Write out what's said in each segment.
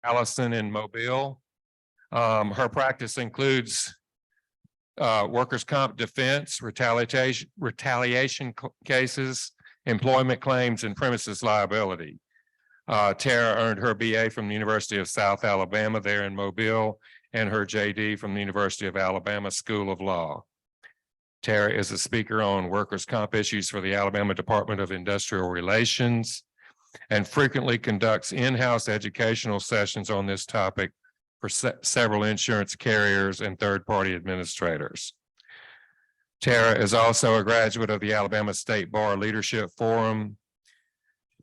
Allison in Mobile. Her practice includes workers' comp defense, retaliation cases, employment claims, and premises liability. Tara earned her BA from the University of South Alabama there in Mobile and her JD from the University of Alabama School of Law. Tara is a speaker on workers' comp issues for the Alabama Department of Industrial Relations and frequently conducts in-house educational sessions on this topic for several insurance carriers and third-party administrators. Tara is also a graduate of the Alabama State Bar Leadership Forum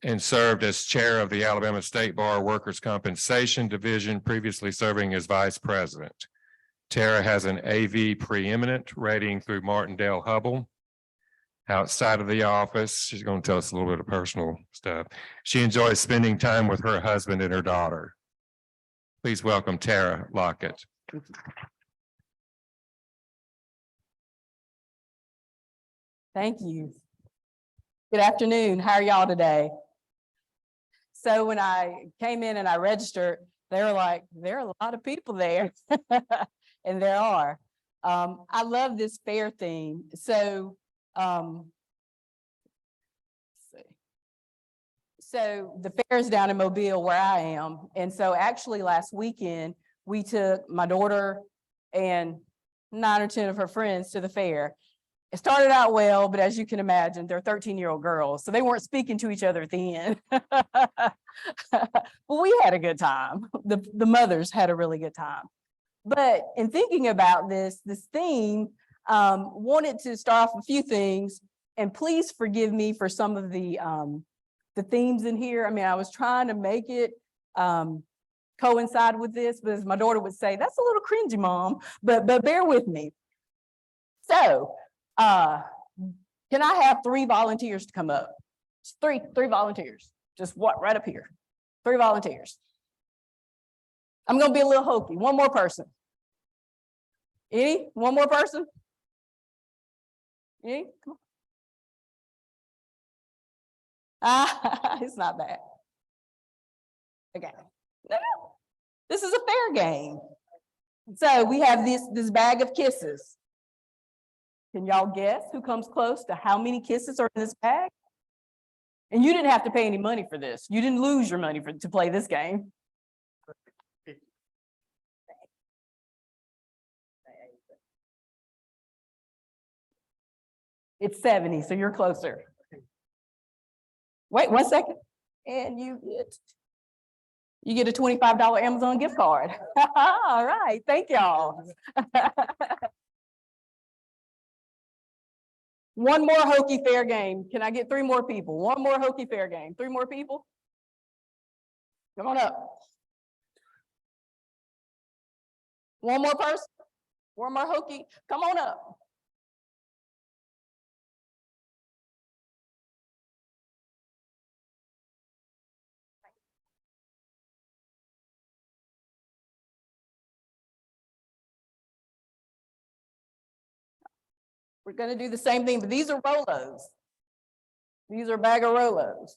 and served as chair of the Alabama State Bar Workers' Compensation Division, previously serving as vice president. Tara has an AV preeminent rating through Martindale-Hubbell. Outside of the office, she's going to tell us a little bit of personal stuff. She enjoys spending time with her husband and her daughter. Please welcome Tara Lockett. Thank you. Good afternoon. How are y'all today? So when I came in and I registered, they were like, there are a lot of people there. And there are. I love this fair theme. So, let's see. So the fair is down in Mobile where I am. And so actually last weekend, we took my daughter and 9 or 10 of her friends to the fair. It started out well, but as you can imagine, they're 13-year-old girls, so they weren't speaking to each other at the end. But we had a good time. The mothers had a really good time. But in thinking about this theme, wanted to start off a few things, and please forgive me for some of the themes in here. I mean, I was trying to make it coincide with this, but as my daughter would say, that's a little cringy, Mom, but bear with me. So, can I have 3 volunteers to come up? Just three volunteers. Just what, right up here. 3 volunteers. I'm gonna be a little hokey. One more person. Any? One more person? Any? Come on. It's not bad. Okay. No, this is a fair game. So we have this bag of kisses. Can y'all guess who comes close to how many kisses are in this bag? And you didn't have to pay any money for this. You didn't lose your money to play this game. It's 70, so you're closer. Wait 1 second. And you get a $25 Amazon gift card. All right, thank y'all. One more hokey fair game. Can I get 3 more people? One more hokey fair game. 3 more people? Come on up. One more person? One more hokey? Come on up. We're going to do the same thing, but these are Rolos. These are a bag of Rolos.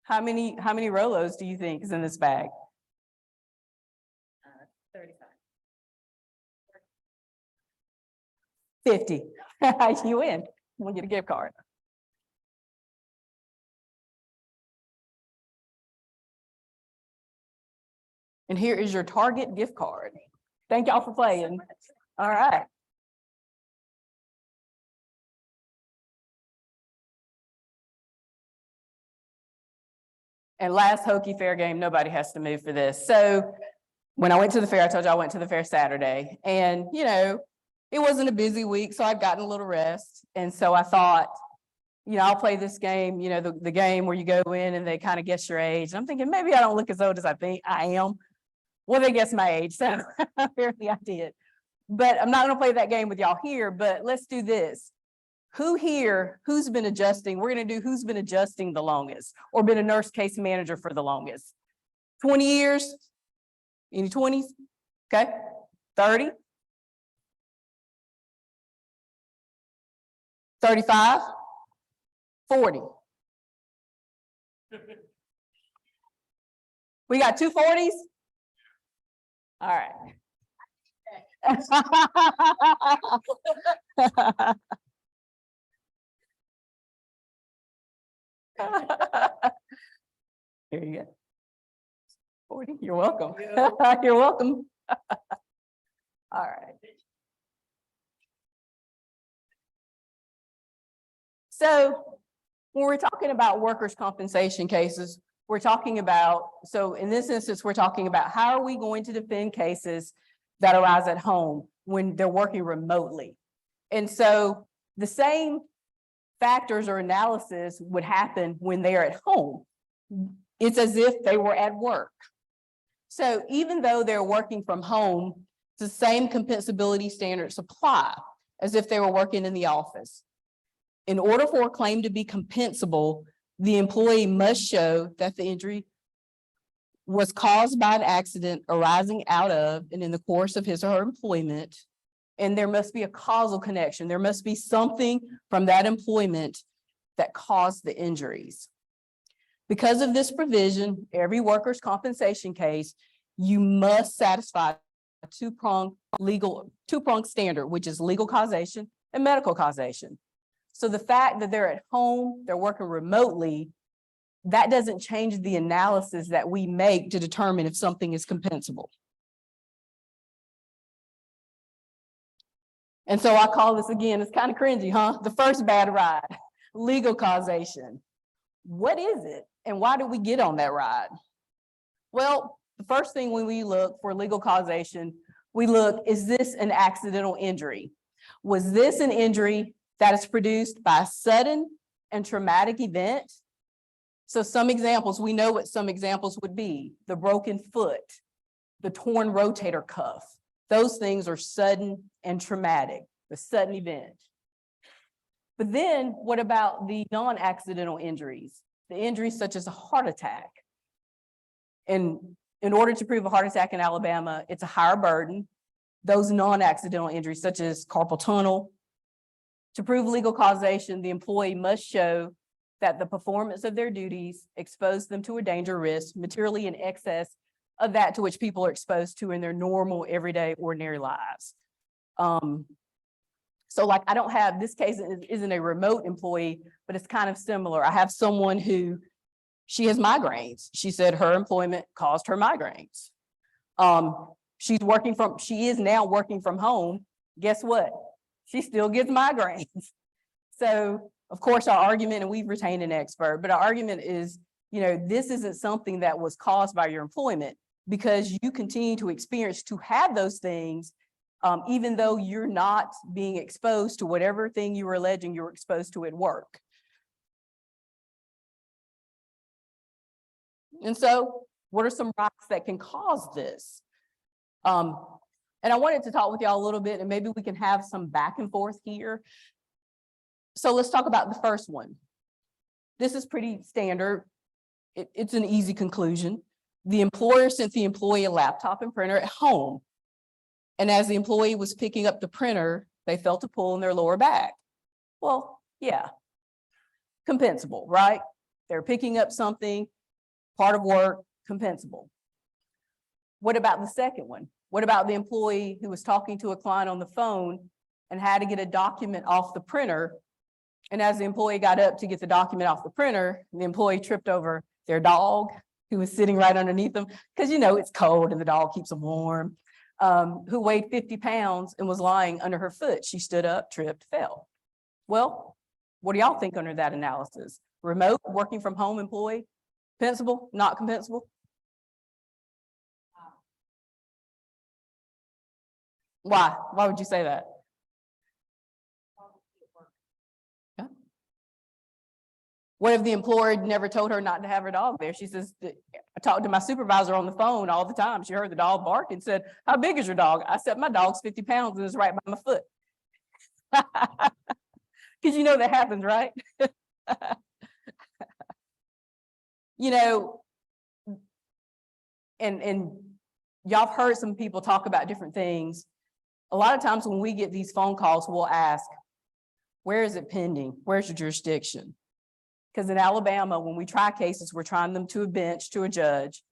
How many Rolos do you think is in this bag? 35. 50. You win. We'll get a gift card. And here is your Target gift card. Thank y'all for playing. All right. And last hokey fair game, nobody has to move for this. So when I went to the fair, I told you I went to the fair Saturday, and you know, it wasn't a busy week, so I'd gotten a little rest. And so I thought, you know, I'll play this game, you know, the game where you go in and they kind of guess your age. And I'm thinking maybe I don't look as old as I think I am. Well, they guessed my age, so apparently I did. But I'm not gonna play that game with y'all here, but let's do this. Who's been adjusting? We're going to do who's been adjusting the longest or been a nurse case manager for the longest. 20 years? Any 20s? Okay. 30? 35? 40? We got 240s? All right. Here you go. 40, you're welcome. You're welcome. All right. So when we're talking about workers' compensation cases, we're talking about, so in this instance, we're talking about how are we going to defend cases that arise at home when they're working remotely? And so the same factors or analysis would happen when they're at home. It's as if they were at work. So even though they're working from home, the same compensability standards apply as if they were working in the office. In order for a claim to be compensable, the employee must show that the injury was caused by an accident arising out of and in the course of his or her employment. And there must be a causal connection. There must be something from that employment that caused the injuries. Because of this provision, every workers' compensation case, you must satisfy a two-pronged standard, which is legal causation and medical causation. So the fact that they're at home, they're working remotely, that doesn't change the analysis that we make to determine if something is compensable. And so I call this, again, it's kind of cringy, huh? The first bad ride, legal causation. What is it? And why did we get on that ride? Well, the first thing when we look for legal causation, we look, is this an accidental injury? Was this an injury that is produced by a sudden and traumatic event? So some examples, we know what some examples would be: the broken foot, the torn rotator cuff. Those things are sudden and traumatic, the sudden event. But then what about the non-accidental injuries? The injuries such as a heart attack. And in order to prove a heart attack in Alabama, it's a higher burden. Those non-accidental injuries such as carpal tunnel. To prove legal causation, the employee must show that the performance of their duties exposed them to a danger risk materially in excess of that to which people are exposed to in their normal, everyday, ordinary lives. So like I don't have, this case isn't a remote employee, but it's kind of similar. I have someone who, she has migraines. She said her employment caused her migraines. She is now working from home. Guess what? She still gets migraines. So of course our argument, and we've retained an expert, but our argument is, you know, this isn't something that was caused by your employment because you continue to have those things, even though you're not being exposed to whatever thing you were alleging you were exposed to at work. And so what are some risks that can cause this? And I wanted to talk with y'all a little bit, and maybe we can have some back and forth here. So let's talk about the first one. This is pretty standard. It's an easy conclusion. The employer sent the employee a laptop and printer at home. And as the employee was picking up the printer, they felt a pull in their lower back. Well, yeah, compensable, right? They're picking up something, part of work, compensable. What about the second one? What about the employee who was talking to a client on the phone and had to get a document off the printer? And as the employee got up to get the document off the printer, the employee tripped over their dog who was sitting right underneath them, because you know it's cold and the dog keeps them warm, who weighed 50 pounds and was lying under her foot. She stood up, tripped, fell. Well, what do y'all think under that analysis? Remote, working from home employee, compensable, not compensable? Why? Why would you say that? Yeah. What if the employer never told her not to have her dog there? She says, I talked to my supervisor on the phone all the time. She heard the dog bark and said, how big is your dog? I said, my dog's 50 pounds and it's right by my foot. Because you know that happens, right? You know, and y'all have heard some people talk about different things. A lot of times when we get these phone calls, we'll ask, where is it pending? Where's your jurisdiction? Because in Alabama, when we try cases, we're trying them to a bench, to a judge.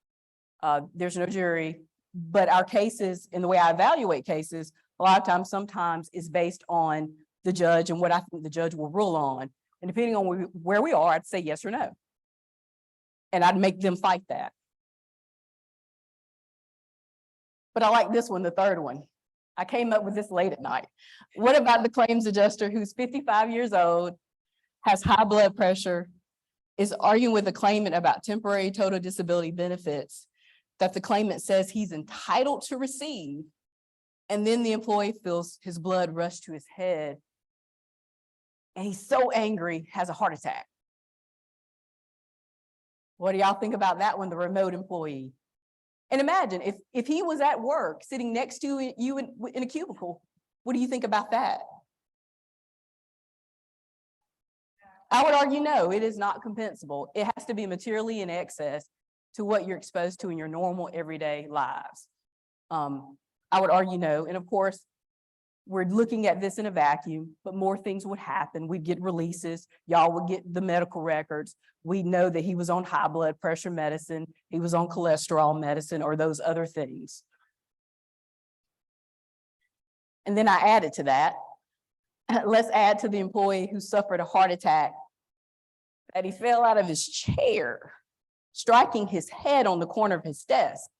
There's no jury, but our cases and the way I evaluate cases, a lot of times, sometimes is based on the judge and what I think the judge will rule on. And depending on where we are, I'd say yes or no. And I'd make them fight that. But I like this one, the third one. I came up with this late at night. What about the claims adjuster who's 55 years old, has high blood pressure, is arguing with the claimant about temporary total disability benefits that the claimant says he's entitled to receive, and then the employee feels his blood rush to his head, and he's so angry, has a heart attack? What do y'all think about that one, the remote employee? And imagine if he was at work sitting next to you in a cubicle, what do you think about that? I would argue no, it is not compensable. It has to be materially in excess to what you're exposed to in your normal everyday lives. I would argue no. And of course, we're looking at this in a vacuum, but more things would happen. We'd get releases. Y'all would get the medical records. We know that he was on high blood pressure medicine. He was on cholesterol medicine or those other things. And then I added to that, let's add to the employee who suffered a heart attack, that he fell out of his chair, striking his head on the corner of his desk,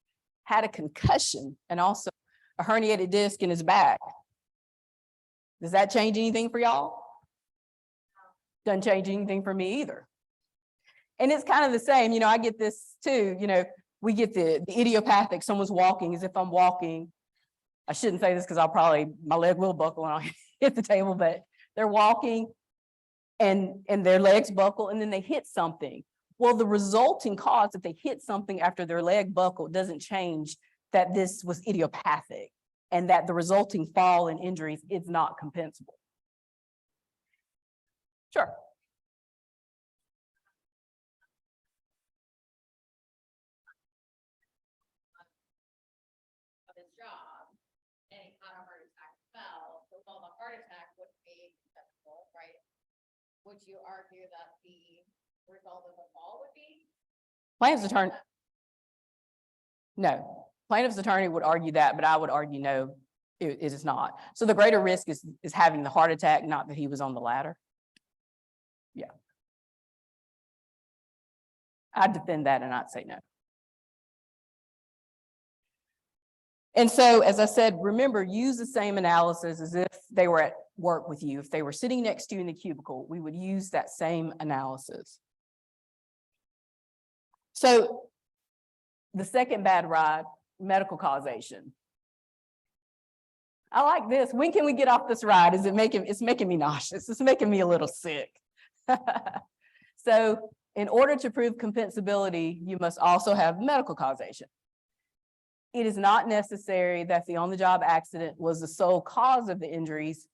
had a concussion, and also a herniated disc in his back. Does that change anything for y'all? Doesn't change anything for me either. And it's kind of the same, you know, I get this too, you know, we get the idiopathic, someone's walking as if I'm walking. I shouldn't say this because my leg will buckle and I'll hit the table, but they're walking and their legs buckle and then they hit something. Well, the resulting cause that they hit something after their leg buckled doesn't change that this was idiopathic and that the resulting fall and injuries is not compensable. Sure. Of his job, and he had a heart attack, fell, so while the heart attack would be compensable, right? Would you argue that the result of the fall would be? Plaintiff's attorney. No, plaintiff's attorney would argue that, but I would argue no, it is not. So the greater risk is having the heart attack, not that he was on the ladder. Yeah. I'd defend that and I'd say no. And so, as I said, remember, use the same analysis as if they were at work with you. If they were sitting next to you in the cubicle, we would use that same analysis. So the second bad ride, medical causation. I like this. When can we get off this ride? It's making me nauseous. It's making me a little sick. So in order to prove compensability, you must also have medical causation. It is not necessary that the on-the-job accident was the sole cause of the injuries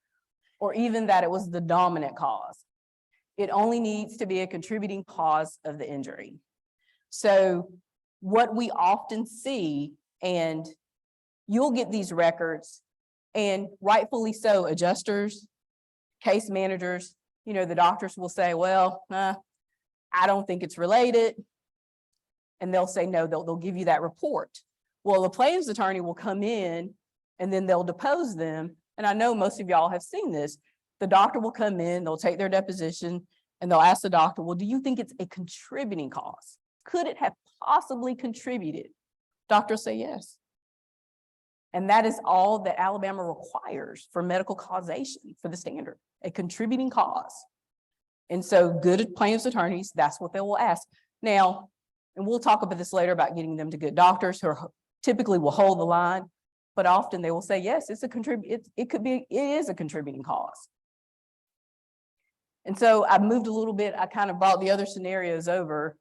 or even that it was the dominant cause. It only needs to be a contributing cause of the injury. So what we often see, and you'll get these records, and rightfully so, adjusters, case managers, you know, the doctors will say, well, I don't think it's related. And they'll say, no, they'll give you that report. Well, the plaintiff's attorney will come in and then they'll depose them. And I know most of y'all have seen this. The doctor will come in, they'll take their deposition and they'll ask the doctor, well, do you think it's a contributing cause? Could it have possibly contributed? Doctors say yes. And that is all that Alabama requires for medical causation for the standard, a contributing cause. And so good plaintiff's attorneys, that's what they will ask. Now, and we'll talk about this later about getting them to good doctors who typically will hold the line, but often they will say, yes, it's it is a contributing cause. And so I moved a little bit, I kind of brought the other scenarios over.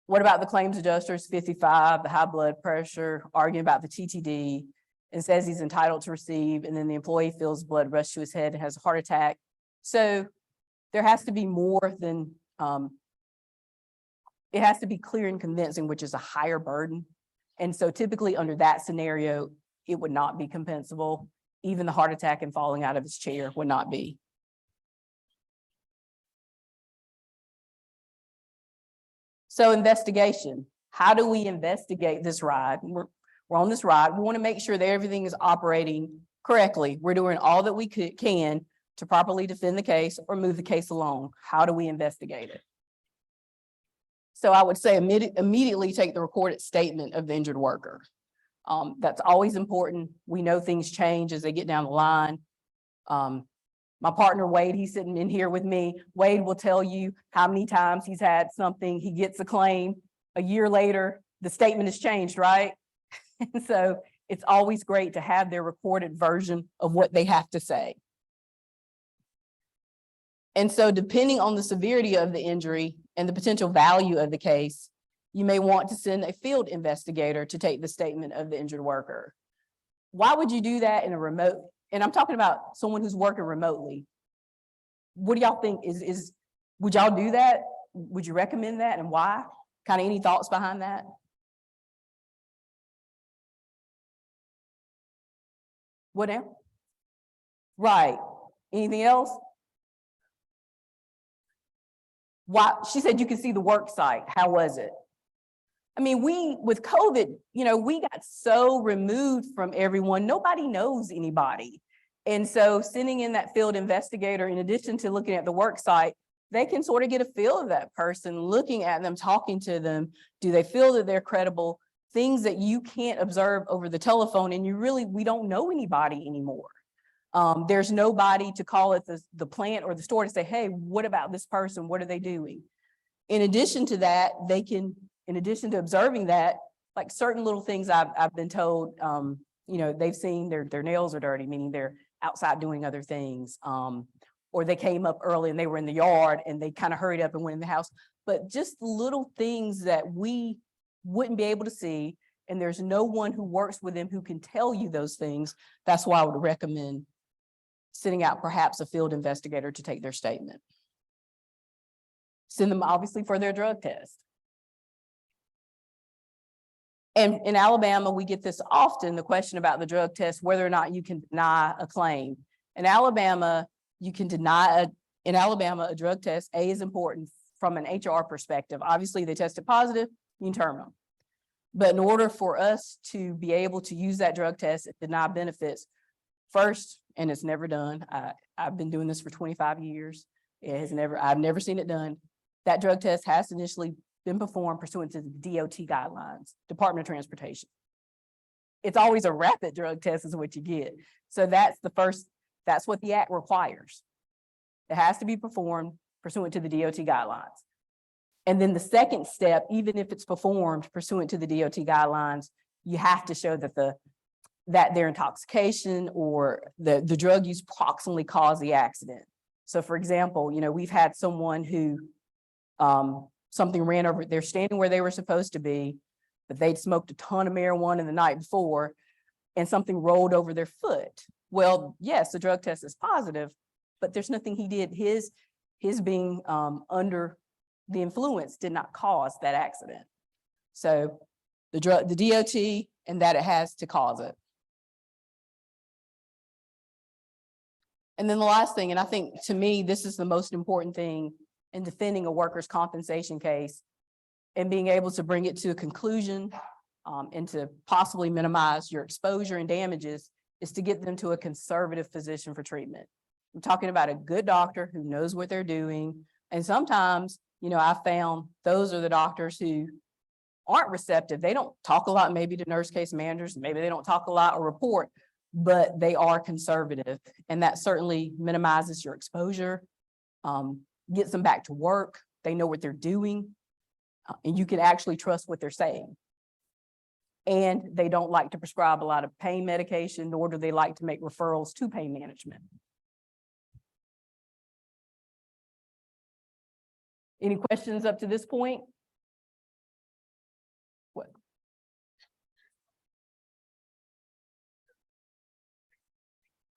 What about the claims adjusters, 55, the high blood pressure, arguing about the TTD, and says he's entitled to receive, and then the employee feels blood rush to his head and has a heart attack. So there has to be more than, it has to be clear and convincing, which is a higher burden. And so typically under that scenario, it would not be compensable. Even the heart attack and falling out of his chair would not be. So investigation, How do we investigate this ride? We're on this ride. We want to make sure that everything is operating correctly. We're doing all that we can to properly defend the case or move the case along. How do we investigate it? So I would say immediately take the recorded statement of the injured worker. That's always important. We know things change as they get down the line. My partner Wade, he's sitting in here with me. Wade will tell you how many times he's had something, he gets a claim, a year later, the statement has changed, right? And so it's always great to have their recorded version of what they have to say. And so depending on the severity of the injury and the potential value of the case, you may want to send a field investigator to take the statement of the injured worker. Why would you do that in a remote? And I'm talking about someone who's working remotely. What do y'all think would y'all do that? Would you recommend that, and why? Kind of any thoughts behind that? What now? Right. Anything else? Why? She said you can see the work site. How was it? I mean, with COVID, we got so removed from everyone, nobody knows anybody. And so sending in that field investigator, in addition to looking at the work site, they can sort of get a feel of that person, looking at them, talking to them. Do they feel that they're credible? Things that you can't observe over the telephone, and we don't know anybody anymore. There's nobody to call at the plant or the store to say, hey, what about this person? What are they doing? In addition to that, in addition to observing that, like certain little things I've been told, they've seen their nails are dirty, meaning they're outside doing other things. Or they came up early and they were in the yard and they kind of hurried up and went in the house. But just little things that we wouldn't be able to see, and there's no one who works with them who can tell you those things. That's why I would recommend sending out perhaps a field investigator to take their statement. Send them obviously for their drug test. And in Alabama, we get this often, the question about the drug test, whether or not you can deny a claim. In Alabama, you can deny a drug test. A is important from an HR perspective. Obviously, they tested positive, you can term them. But in order for us to be able to use that drug test and deny benefits, first, and it's never done. I've been doing this for 25 years. I've never seen it done. That drug test has initially been performed pursuant to the DOT guidelines, Department of Transportation. It's always a rapid drug test is what you get. So that's what the act requires. It has to be performed pursuant to the DOT guidelines. And then the second step, even if it's performed pursuant to the DOT guidelines, you have to show that their intoxication or the drug use proximately caused the accident. So for example, we've had someone who something ran over, they're standing where they were supposed to be, but they'd smoked a ton of marijuana the night before and something rolled over their foot. Well, yes, the drug test is positive, but there's nothing he did. His being under the influence did not cause that accident. So the DOT and that it has to cause it. And then the last thing, and I think to me, this is the most important thing in defending a workers' compensation case and being able to bring it to a conclusion and to possibly minimize your exposure and damages, is to get them to a conservative physician for treatment. I'm talking about a good doctor who knows what they're doing. And sometimes, I found those are the doctors who aren't receptive. They don't talk a lot, maybe to nurse case managers, maybe they don't talk a lot or report, but they are conservative. And that certainly minimizes your exposure, gets them back to work. They know what they're doing, and you can actually trust what they're saying. And they don't like to prescribe a lot of pain medication, nor do they like to make referrals to pain management. Any questions up to this point? What?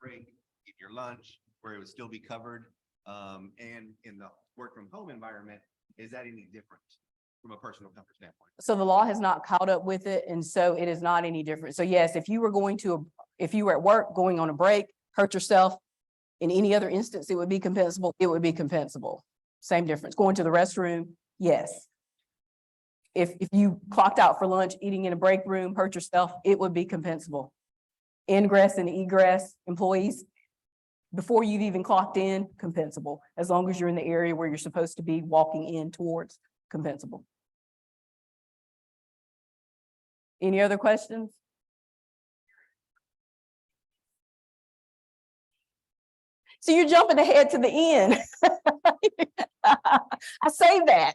Break, eat your lunch, where it would still be covered. And in the work from home environment, is that any different from a personal comfort standpoint? So the law has not caught up with it, and so it is not any different. So yes, if you were at work going on a break, hurt yourself, in any other instance, it would be compensable. It would be compensable. Same difference. Going to the restroom, yes. If you clocked out for lunch, eating in a break room, hurt yourself, it would be compensable. Ingress and egress employees, before you've even clocked in, compensable, as long as you're in the area where you're supposed to be walking in towards compensable. Any other questions? So you're jumping ahead to the end. I say that.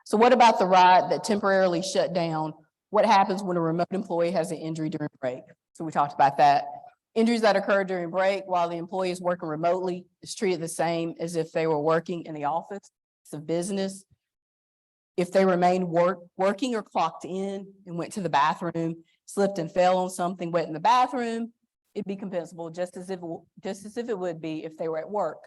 So what about the ride that temporarily shut down? What happens when a remote employee has an injury during break? So we talked about that. Injuries that occur during break while the employee is working remotely is treated the same as if they were working in the office of business. If they remain working or clocked in and went to the bathroom, slipped and fell on something wet in the bathroom, it'd be compensable just as if it would be if they were at work.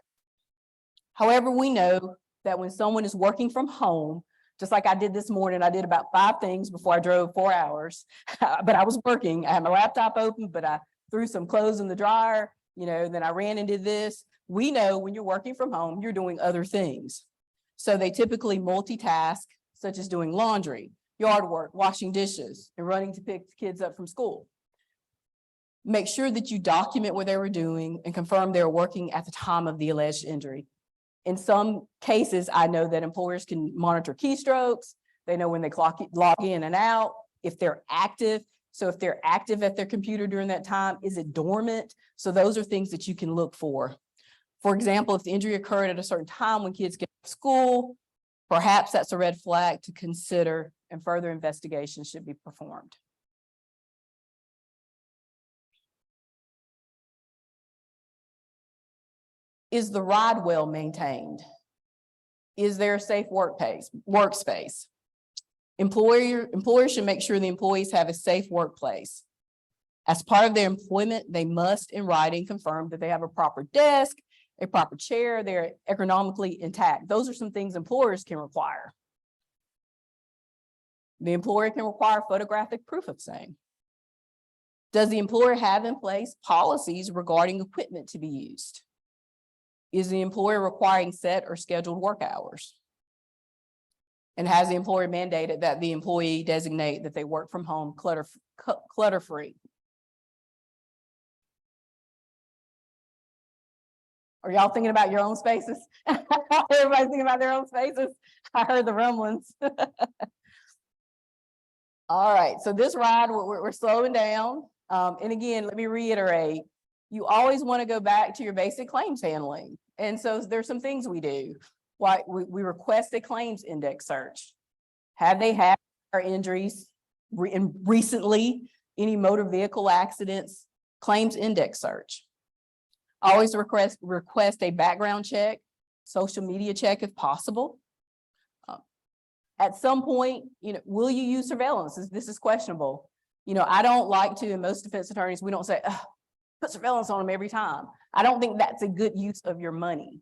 However, we know that when someone is working from home, just like I did this morning, I did about 5 things before I drove 4 hours, but I was working. I had my laptop open, but I threw some clothes in the dryer, then I ran and did this. We know when you're working from home, you're doing other things. So they typically multitask, such as doing laundry, yard work, washing dishes, and running to pick the kids up from school. Make sure that you document what they were doing and confirm they were working at the time of the alleged injury. In some cases, I know that employers can monitor keystrokes. They know when they log in and out, if they're active. So if they're active at their computer during that time, is it dormant? So those are things that you can look for. For example, if the injury occurred at a certain time when kids get to school, perhaps that's a red flag to consider and further investigation should be performed. Is the ride well maintained? Is there a safe workspace? Employers should make sure the employees have a safe workplace. As part of their employment, they must in writing confirm that they have a proper desk, a proper chair, they're ergonomically intact. Those are some things employers can require. The employer can require photographic proof of same. Does the employer have in place policies regarding equipment to be used? Is the employer requiring set or scheduled work hours? And has the employer mandated that the employee designate that they work from home clutter-free? Are y'all thinking about your own spaces? Everybody's thinking about their own spaces. I heard the rumblings. All right, so this ride, we're slowing down. And again, let me reiterate, you always want to go back to your basic claims handling. And so there's some things we do. Like we request a claims index search. Have they had our injuries recently, any motor vehicle accidents, claims index search. Always request a background check, social media check if possible. At some point, will you use surveillance? This is questionable. I don't like to, and most defense attorneys, we don't say, put surveillance on them every time. I don't think that's a good use of your money.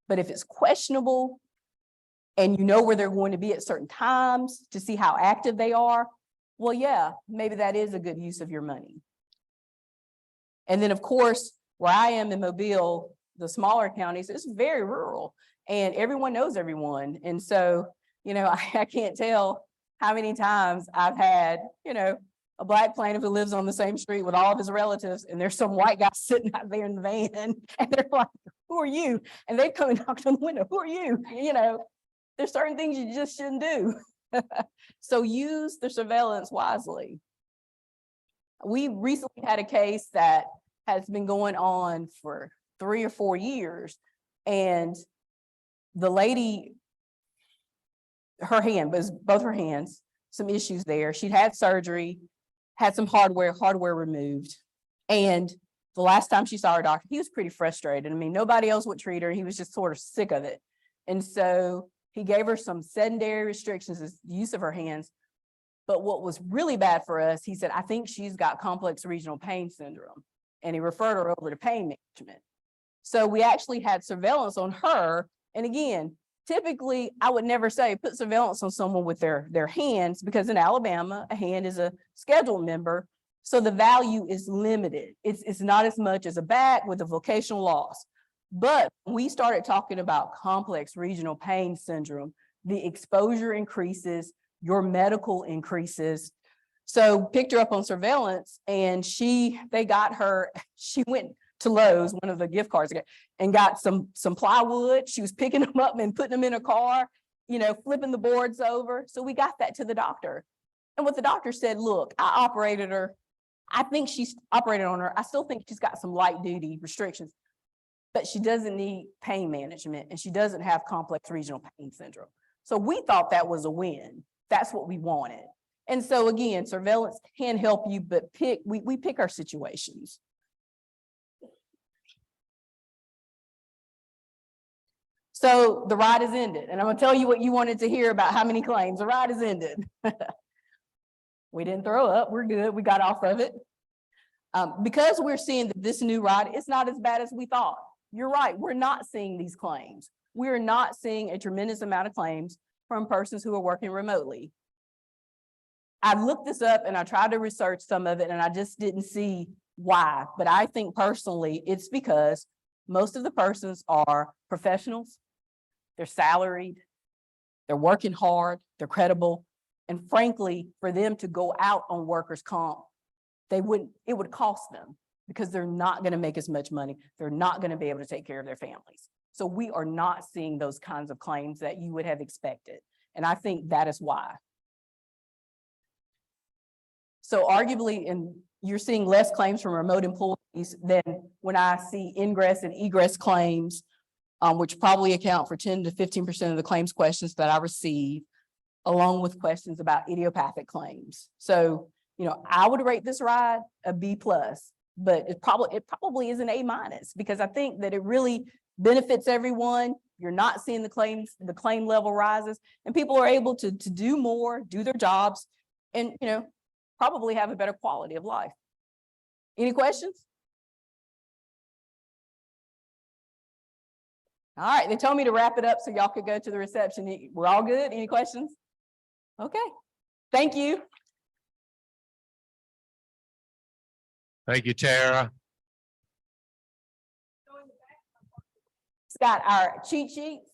But if it's questionable and you know where they're going to be at certain times to see how active they are, well, yeah, maybe that is a good use of your money. And then of course, where I am in Mobile, the smaller counties, it's very rural and everyone knows everyone. And so, I can't tell how many times I've had, a Black plaintiff who lives on the same street with all of his relatives, and there's some white guy sitting out there in the van, and they're like, who are you? And they come and knock on the window, who are you? There's certain things you just shouldn't do. So use the surveillance wisely. We recently had a case that has been going on for 3 or 4 years, and the lady, her hand was both her hands, some issues there. She'd had surgery, had some hardware removed. And the last time she saw her doctor, he was pretty frustrated. I mean, nobody else would treat her. He was just sort of sick of it. And so he gave her some sedentary restrictions, as use of her hands. But what was really bad for us, he said, I think she's got complex regional pain syndrome. And he referred her over to pain management. So we actually had surveillance on her. And again, typically, I would never say put surveillance on someone with their hands, because in Alabama, a hand is a scheduled member. So the value is limited. It's not as much as a back with a vocational loss. But we started talking about complex regional pain syndrome, the exposure increases, your medical increases. So picked her up on surveillance and they got her, she went to Lowe's, one of the gift cards, and got some plywood. She was picking them up and putting them in a car, flipping the boards over. So we got that to the doctor. And what the doctor said, look, I operated her. I think she's operated on her. I still think she's got some light duty restrictions, but she doesn't need pain management and she doesn't have complex regional pain syndrome. So we thought that was a win. That's what we wanted. And so again, surveillance can help you, but we pick our situations. So the ride is ended, and I'm gonna tell you what you wanted to hear about how many claims. The ride is ended. We didn't throw up, we're good, we got off of it. Because we're seeing that this new ride is not as bad as we thought. You're right, we're not seeing these claims. We're not seeing a tremendous amount of claims from persons who are working remotely. I looked this up and I tried to research some of it and I just didn't see why, but I think personally it's because most of the persons are professionals, they're salaried, they're working hard, they're credible, and frankly, for them to go out on workers' comp, it would cost them because they're not going to make as much money. They're not going to be able to take care of their families. So we are not seeing those kinds of claims that you would have expected. And I think that is why. So arguably, and you're seeing less claims from remote employees than when I see ingress and egress claims, which probably account for 10 to 15% of the claims questions that I receive, along with questions about idiopathic claims. So, I would rate this ride a B+, but it probably is an A- because I think that it really benefits everyone. You're not seeing the claim level rises, and people are able to do more, do their jobs, and probably have a better quality of life. Any questions? All right, they told me to wrap it up so y'all could go to the reception. We're all good? Any questions? Okay, thank you. Thank you, Tara. It's got our cheat sheets,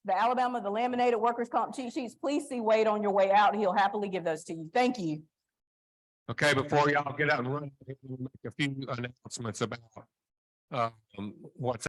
the laminated workers' comp cheat sheets. Please see Wade on your way out. He'll happily give those to you. Thank you. Okay, before y'all get out and run, make a few announcements about what's